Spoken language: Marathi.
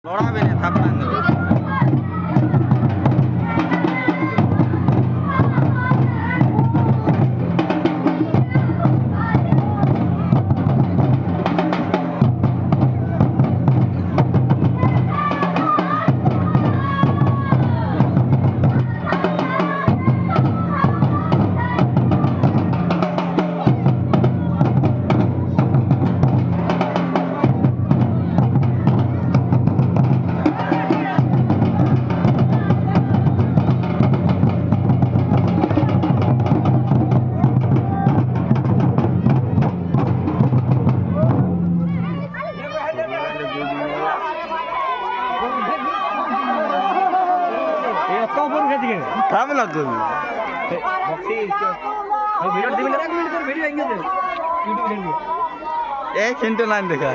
লড়াবে না থাপড়ান দেবে থামে না তুমি এই চিন্তা নাই দেখা